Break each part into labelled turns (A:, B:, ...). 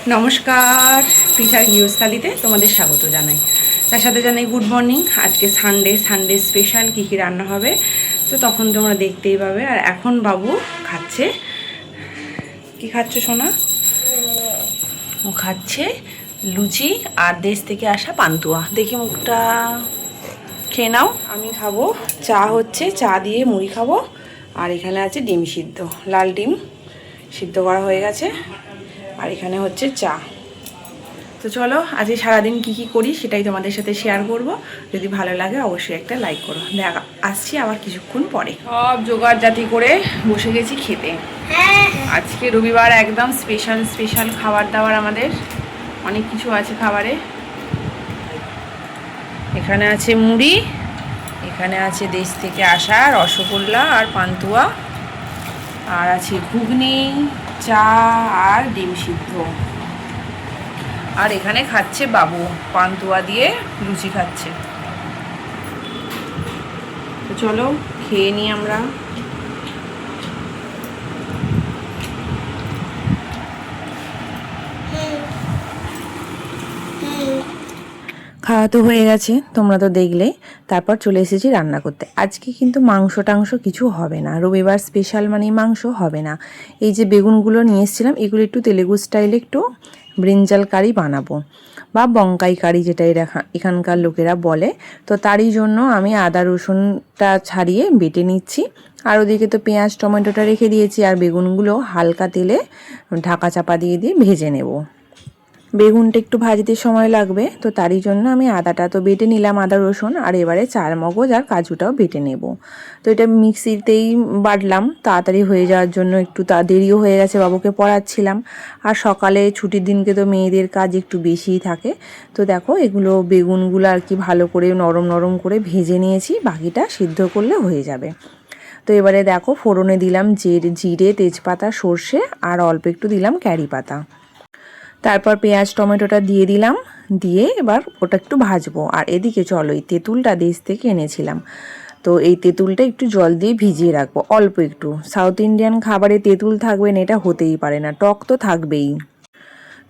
A: নমস্কার, পৃথার গৃহস্থালিতে তোমাদের স্বাগত জানাই। তার সাথে জানাই গুড মর্নিং। আজকে সানডে স্পেশাল কী কী রান্না হবে তো তখন তোমরা দেখতেই পাবে। আর এখন বাবু খাচ্ছে, কি খাচ্ছে সোনা? ও খাচ্ছে লুচি আর দেশ থেকে আসা পান্তুয়া। দেখি মুখটা, খেয়ে নাও। আমি খাবো চা, হচ্ছে চা দিয়ে মুড়ি খাবো। আর এখানে আছে ডিম সিদ্ধ, লাল ডিম সিদ্ধ করা হয়ে গেছে। আর এখানে হচ্ছে চা। তো চলো আজকে সারাদিন কি কি করি সেটাই তোমাদের সাথে শেয়ার করব। যদি ভালো লাগে অবশ্যই একটা লাইক করো। আসছি আবার কিছুক্ষণ পরে। সব জোগাড় জাতি করে বসে গেছি খেতে। আজকে রবিবার, একদম স্পেশাল খাবার দাবার আমাদের। অনেক কিছু আছে খাবারে। এখানে আছে মুড়ি, এখানে আছে দেশ থেকে আসা রসগোল্লা আর পান্তুয়া, আর আছে ঘুগনি, চা আর ডিম সিদ্ধ। আর এখানে খাচ্ছে বাবু পান্তুয়া দিয়ে লুচি খাচ্ছে। তো চলো খেয়ে নিই আমরা। খাওয়া তো হয়ে গেছে, তোমরা তো দেখলে। তারপর চলে এসেছি রান্না করতে। আজকে কিন্তু মাংস টাংস কিছু হবে না, রবিবার স্পেশাল মানে মাংস হবে না। এই যে বেগুনগুলো নিয়ে এসেছিলাম, এগুলো একটু তেলেগু স্টাইলে একটু ব্রিঞ্জাল কারি বানাবো, বা বঙ্কাই কারি যেটা এখানকার লোকেরা বলে। তো তারই জন্য আমি আদা রসুনটা ছাড়িয়ে বেটে নিচ্ছি। আর ওদিকে তো পেঁয়াজ টমেটোটা রেখে দিয়েছি। আর বেগুনগুলো হালকা তেলে ঢাকা চাপা দিয়ে ভেজে নেব। বেগুনটা একটু ভাজতে সময় লাগবে, তো তারই জন্য আমি আদাটা তো বেটে নিলাম, আদা রসুন। আর এবারে চার মগজ আর কাজুটাও বেটে নেব। তো এটা মিক্সিতেই বাটলাম তাড়াতাড়ি হয়ে যাওয়ার জন্য। একটু দেরিও হয়ে গেছে, বাবুকে পড়াচ্ছিলাম। আর সকালে ছুটির দিনকে তো মেয়েদের কাজ একটু বেশিই থাকে। তো দেখো এগুলো বেগুনগুলো আর কি ভালো করে নরম নরম করে ভেজে নিয়েছি, বাকিটা সিদ্ধ করলে হয়ে যাবে। তো এবারে দেখো ফোড়নে দিলাম জিরে, তেজপাতা, সর্ষে আর অল্প একটু দিলাম ক্যারি পাতা। তারপর পেঁয়াজ টমেটোটা দিয়ে দিলাম, দিয়ে এবার ওটা একটু ভাজবো। আর এদিকে চলো, এই তেঁতুলটা দেশ থেকে এনেছিলাম, তো এই তেঁতুলটা একটু জল দিয়ে ভিজিয়ে রাখবো অল্প একটু। সাউথ ইন্ডিয়ান খাবারে তেঁতুল থাকবে না এটা হতেই পারে না, টক তো থাকবেই।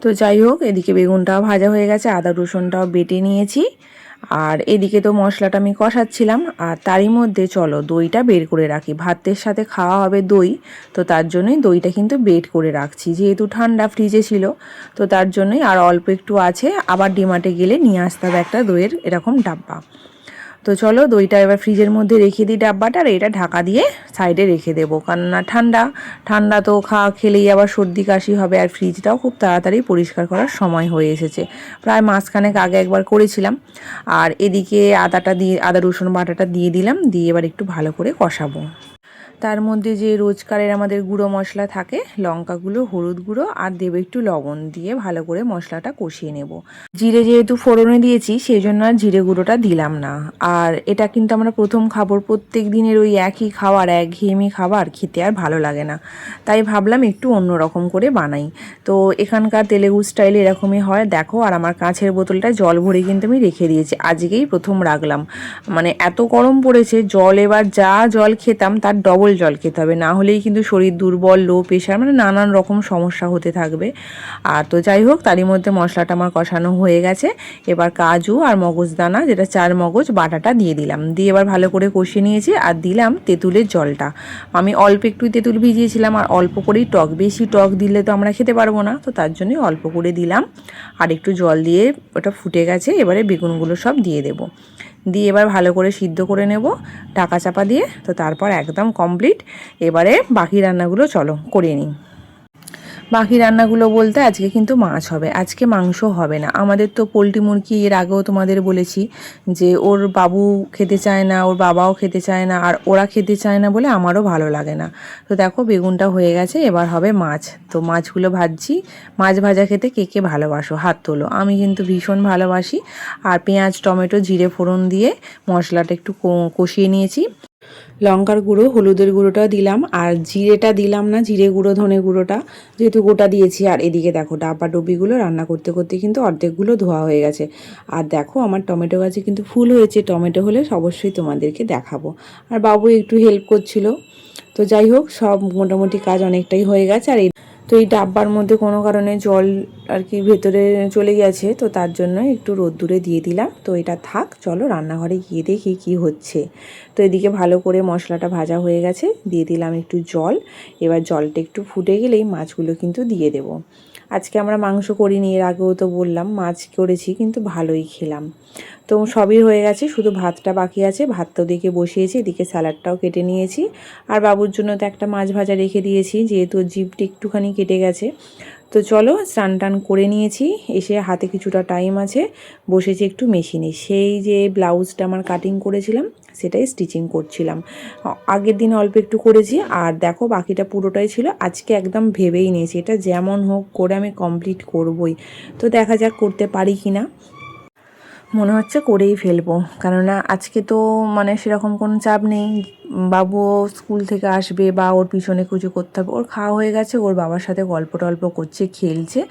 A: তো যাই হোক, এদিকে বেগুনটাও ভাজা হয়ে গেছে, আদা রসুনটাও বেটে নিয়েছি। আর এদিকে তো মশলাটা আমি কষাচ্ছিলাম। আর তারই মধ্যে চলো দইটা বের করে রাখি, ভাতের সাথে খাওয়া হবে দই। তো তার জন্যই দইটা কিন্তু বের করে রাখছি, যেহেতু ঠান্ডা ফ্রিজে ছিল। তো তার জন্যই আর অল্প একটু আছে, আবার ডিমার্টে গেলে নিয়ে আসতে হবে একটা দইয়ের এরকম ডাব্বা। তো চলো দইটা এবার ফ্রিজের মধ্যে রেখে দিই ডাব্বাটা। আর এটা ঢাকা দিয়ে সাইডে রেখে দেবো, কেননা ঠান্ডা ঠান্ডা তো খেলেই আবার সর্দি কাশি হবে। আর ফ্রিজটাও খুব তাড়াতাড়ি পরিষ্কার করার সময় হয়ে এসেছে, প্রায় মাসখানেক আগে একবার করেছিলাম। আর এদিকে আদা রসুন বাটাটা দিয়ে দিলাম, দিয়ে এবার একটু ভালো করে কষাবো। তার মধ্যে যে রোজকারের আমাদের গুঁড়ো মশলা থাকে, লঙ্কা গুঁড়ো, হলুদ গুঁড়ো আর দেবো একটু লবণ, দিয়ে ভালো করে মশলাটা কষিয়ে নেব। জিরে যেহেতু ফোড়নে দিয়েছি সেই জন্য আর জিরে গুঁড়োটা দিলাম না। আর এটা কিন্তু আমরা প্রথম খাবার, প্রত্যেক দিনের ওই একই খাবার, একঘেয়েমি খাবার খেতে আর ভালো লাগে না। তাই ভাবলাম একটু অন্য রকম করে বানাই। তো এখানকার তেলেগু স্টাইলে এরকমই হয় দেখো। আর আমার কাঁচের বোতলটা জল ভরে কিন্তু আমি রেখে দিয়েছি, আজকেই প্রথম রাখলাম। মানে এত গরম পড়েছে, জল এবার যা জল খেতাম তার ডবল জল খেতে হবে, না হলেই কিন্তু শরীর দুর্বল, লো প্রেশার, মানে নানান রকম সমস্যা হতে থাকবে। আর তো যাই হোক, তারই মধ্যে মশলাটা আমার কষানো হয়ে গেছে। এবার কাজু আর মগজদানা, যেটা চার মগজ বাটাটা দিয়ে দিলাম, দিয়ে এবার ভালো করে কষিয়ে নিয়েছি। আর দিলাম তেঁতুলের জলটা। আমি অল্প একটু তেঁতুল ভিজিয়েছিলাম, আর অল্প করেই টক, বেশি টক দিলে তো আমরা খেতে পারবো না, তো তার জন্যই অল্প করে দিলাম। আর একটু জল দিয়ে ওটা ফুটে গেছে, এবারে বেগুনগুলো সব দিয়ে দেবো, দিয়ে এবার ভালো করে সিদ্ধ করে নেব ঢাকা চাপা দিয়ে। তো তারপর একদম কমপ্লিট। এবারে বাকি রান্নাগুলো চলো করে নিই। বাকি রান্নাগুলো বলতে আজকে কিন্তু মাছ হবে, আজকে মাংস হবে না। আমাদের তো পোলট্রি মুরগি এর আগেও তোমাদের বলেছি যে ওর বাবু খেতে চায় না, ওর বাবাও খেতে চায় না, আর ওরা খেতে চায় না বলে আমারও ভালো লাগে না। তো দেখো বেগুনটা হয়ে গেছে, এবার হবে মাছ। তো মাছগুলো ভাজছি। মাছ ভাজা খেতে কে কে ভালোবাসো হাত তোলো, আমি কিন্তু ভীষণ ভালোবাসি। আর পেঁয়াজ টমেটো জিরে ফোড়ন দিয়ে মশলাটা একটু কষিয়ে নিয়েছি। লঙ্কার গুঁড়ো, হলুদের গুঁড়োটাও দিলাম, আর জিরেটা দিলাম না, জিরে গুঁড়ো ধনে গুঁড়োটা যেহেতু গোটা দিয়েছি। আর এদিকে দেখো ডাব্বা ডুবিগুলো রান্না করতে করতে কিন্তু অর্ধেকগুলো ধোয়া হয়ে গেছে। আর দেখো আমার টমেটো গাছে কিন্তু ফুল হয়েছে, টমেটো হলে অবশ্যই তোমাদেরকে দেখাবো। আর বাবু একটু হেল্প করছিল। তো যাই হোক, সব মোটামুটি কাজ অনেকটাই হয়ে গেছে। আর তো এই ডাব্বার মধ্যে কোনো কারণে জল আর কি ভেতরে চলে গেছে, তো তার জন্য একটু রোদ্দুরে দিয়ে দিলাম। তো এটা থাক, চলো রান্নাঘরে গিয়ে দেখি কী হচ্ছে। তো এদিকে ভালো করে মশলাটা ভাজা হয়ে গেছে, দিয়ে দিলাম একটু জল। এবার জলটা একটু ফুটে গেলেই মাছগুলো কিন্তু দিয়ে দেব। আজকে আমরা মাংস করিনি, এর আগেও তো বললাম, মাছ করেছি, কিন্তু ভালোই খেলাম। তো সবই হয়ে গেছে, শুধু ভাতটা বাকি আছে। ভাতটাও দিকে বসিয়েছি, এদিকে স্যালাডটাও কেটে নিয়েছি। আর বাবুর জন্য তো একটা মাছ ভাজা রেখে দিয়েছি, যেহেতু জিভটা একটুখানি কেটে গেছে। তো চলো স্নান টান করে নিয়েছি, এসে হাতে কিছুটা টাইম আছে, বসেছি একটু মেশিনে। সেই যে ব্লাউজটা আমার কাটিং করেছিলাম সেটাই স্টিচিং করছিলাম। আগের দিন অল্প একটু করেছি, আর দেখো বাকিটা পুরোটাই ছিল। আজকে একদম ভেবেই নিয়েছি এটা যেমন হোক করে আমি কমপ্লিট করবই। তো দেখা যাক করতে পারি কি না, মনে হচ্ছে করেই ফেলবো। কেননা আজকে তো মানে সেরকম কোনো চাপ নেই, বাবুও স্কুল থেকে আসবে বা ওর পিছনে কিছু করতে হবে। ওর খাওয়া হয়ে গেছে, ওর বাবার সাথে গল্প টল্প করছে, খেলছে।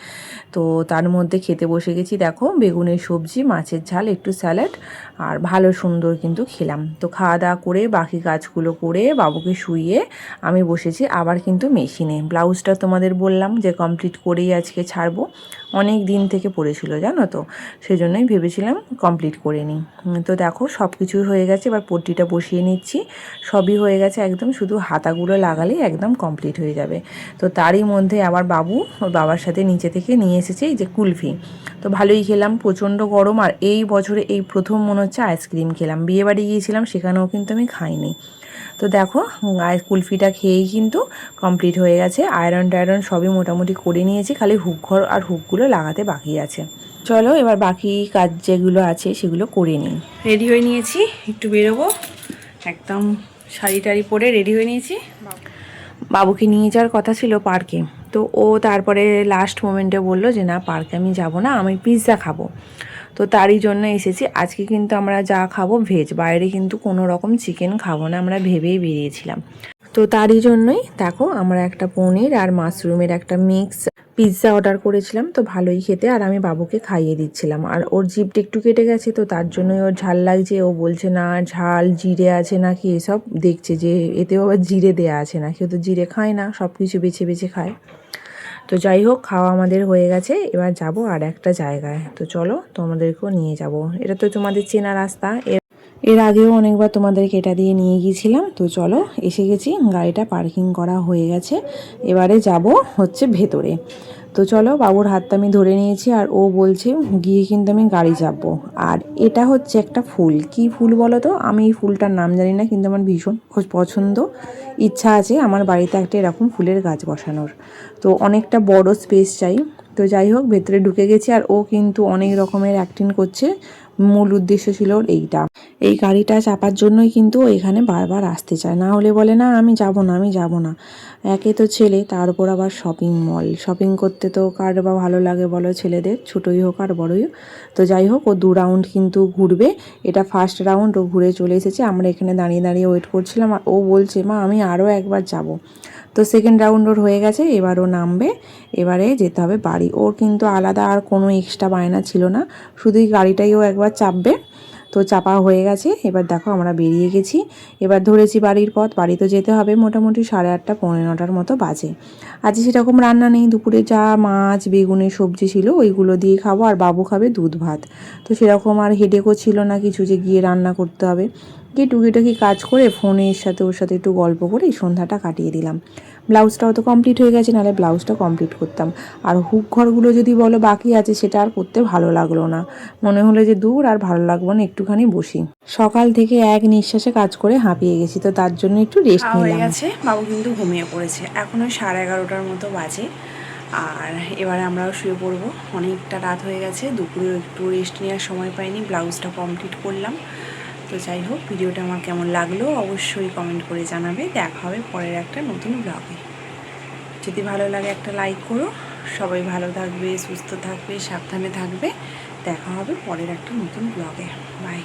A: তো তার মধ্যে খেতে বসে গেছি। দেখো বেগুনের সবজি, মাছের ঝাল, একটু স্যালাড, আর ভালো সুন্দর কিন্তু খেলাম। তো খাওয়া দাওয়া করে বাকি কাজগুলো করে বাবুকে শুইয়ে আমি বসেছি আবার কিন্তু মেশিনে। ব্লাউজটা তোমাদের বললাম যে কমপ্লিট করেই আজকে ছাড়বো, অনেক দিন থেকে পড়েছিল জানো তো, সেজন্যই ভেবেছিলাম কমপ্লিট করে নিই। তো দেখো সব কিছুই হয়ে গেছে, এবার পট্টিটা বসিয়ে নিচ্ছি। সবই হয়ে গেছে একদম, শুধু হাতাগুলো লাগালেই একদম কমপ্লিট হয়ে যাবে। তো তারই মধ্যে আবার বাবু ওর বাবার সাথে নিচে থেকে নিয়ে এসেছে এই যে কুলফি। তো ভালোই খেলাম, প্রচণ্ড গরম, আর এই বছরে এই প্রথম মনে হচ্ছে আইসক্রিম খেলাম। বিয়েবাড়ি গিয়েছিলাম, সেখানেও কিন্তু আমি খাইনি। তো দেখো কুলফিটা খেয়েই কিন্তু কমপ্লিট হয়ে গেছে। আয়রন টায়রন সবই মোটামুটি করে নিয়েছি, খালি হুকঘর আর হুকগুলো লাগাতে বাকি আছে। চলো এবার বাকি কাজ যেগুলো আছে সেগুলো করে নিই। রেডি হয়ে নিয়েছি, একটু বেরোবো। একদম শাড়ি টাড়ি পরে রেডি হয়ে নিয়েছি। বাবুকে নিয়ে যাওয়ার কথা ছিল পার্কে, তো ও তারপরে লাস্ট মোমেন্টে বললো যে না পার্কে আমি যাব না, আমি পিৎজা খাবো। তো তারই জন্য এসেছি। আজকে কিন্তু আমরা যা খাবো ভেজ, বাইরে কিন্তু কোনো রকম চিকেন খাবো না, আমরা ভেবেই বেরিয়েছিলাম। তো তারই জন্যই দেখো আমরা একটা পনির আর মাশরুমের একটা মিক্স পিৎজা অর্ডার করেছিলাম। তো ভালোই খেতে, আর আমি বাবুকে খাইয়ে দিচ্ছিলাম। আর ওর জিভটা একটু কেটে গেছে, তো তার জন্যই ওর ঝাল লাগছে। ও বলছে না ঝাল জিরে আছে নাকি, এসব দেখছে যে এতেও আবার জিরে দেয়া আছে নাকি। ও তো জিরে খায় না, সব কিছু বেছে বেছে খায়। তো যাই হোক, খাওয়া আমাদের হয়ে গেছে, এবার যাব আর একটা জায়গায়। তো চলো তোমাদেরকেও নিয়ে যাব, এটা তো তোমাদের চেনা রাস্তা, এর আগেও অনেকবার তোমাদেরকে এটা দিয়ে নিয়ে গিয়েছিলাম। তো চলো এসে গেছি, গাড়িটা পার্কিং করা হয়ে গেছে, এবারে যাব হচ্ছে ভেতরে। তো চলো বাবুর হাতটা আমি ধরে নিয়েছি, আর ও বলছে গিয়ে কিন্তু আমি গাড়ি চাপবো। আর এটা হচ্ছে একটা ফুল, কি ফুল বলো তো, আমি এই ফুলটার নাম জানি না, কিন্তু আমার ভীষণ পছন্দ। ইচ্ছা আছে আমার বাড়িতে একটা এরকম ফুলের গাছ বসানোর। তো অনেকটা বড় স্পেস চাই। তো যাই হোক ভেতরে ঢুকে গেছি, আর ও কিন্তু অনেক রকমের অ্যাক্টিং করছে। মূল উদ্দেশ্য ছিল ওর এইটা, এই গাড়িটা চাপার জন্যই কিন্তু এখানে বারবার আসতে চায়, না হলে বলে না আমি যাব না, আমি যাব না। একে তো ছেলে, তার উপর আবার শপিং মল, শপিং করতে তো কার বা ভালো লাগে বলো, ছেলেদের ছোটোই হোক আর বড়োই হোক। তো যাই হোক ও 2 রাউন্ড কিন্তু ঘুরবে, এটা ফার্স্ট রাউন্ড, ও ঘুরে চলে এসেছে। আমরা এখানে দাঁড়িয়ে দাঁড়িয়ে ওয়েট করছিলাম, আর ও বলছে মা আমি আরও একবার যাব। তো সেকেন্ড রাউন্ড ওর হয়ে গেছে, এবার ও নামবে, এবারে যেতে হবে বাড়ি। ওর কিন্তু আলাদা আর কোনো এক্সট্রা বায়না ছিল না, শুধুই গাড়িটাই ও একবার চাপবে। তো চাপা হয়ে গেছে, এবার দেখো আমরা বেরিয়ে গেছি। এবার ধরেছি বাড়ির পথ, বাড়িতে যেতে হবে মোটামুটি 8:30 পৌনে 9টার মতো বাজে। আজ সেরকম রান্না নেই, দুপুরে যা মাছ বেগুনের সবজি ছিল ওইগুলো দিয়ে খাবো, আর বাবু খাবে দুধ ভাত। তো সেরকম আর হেডেকও ছিল না কিছু যে গিয়ে রান্না করতে হবে। গিয়ে টুকিটাকি কাজ করে ফোনের সাথে ওর সাথে একটু গল্প করে সন্ধ্যাটা কাটিয়ে দিলাম। ব্লাউজটাও তো কমপ্লিট হয়ে গেছে, নাহলে ব্লাউজটা কমপ্লিট করতাম। আর হুক ঘরগুলো যদি বলো বাকি আছে, সেটা আর করতে ভালো লাগলো না, মনে হলো যে দূর আর ভালো লাগবো না, একটুখানি বসি। সকাল থেকে এক নিঃশ্বাসে কাজ করে হাঁপিয়ে গেছি, তো তার জন্য একটু রেস্ট নিলাম। হয়ে গেছে, বাবু কিন্তু ঘুমিয়ে পড়েছে, এখন ওই 11:30টার মতো বাজে। আর এবারে আমরাও শুয়ে পড়বো, অনেকটা রাত হয়ে গেছে, দুপুরে একটু রেস্ট নেওয়ার সময় পাইনি, ব্লাউজটা কমপ্লিট করলাম। তো যাই হোক ভিডিওটা আমার কেমন লাগলো অবশ্যই কমেন্ট করে জানাবে। দেখা হবে পরের একটা নতুন ব্লগে, যদি ভালো লাগে একটা লাইক করো। সবাই ভালো থাকবে, সুস্থ থাকবে, সাবধানে থাকবে। দেখা হবে পরের একটা নতুন ব্লগে। বাই।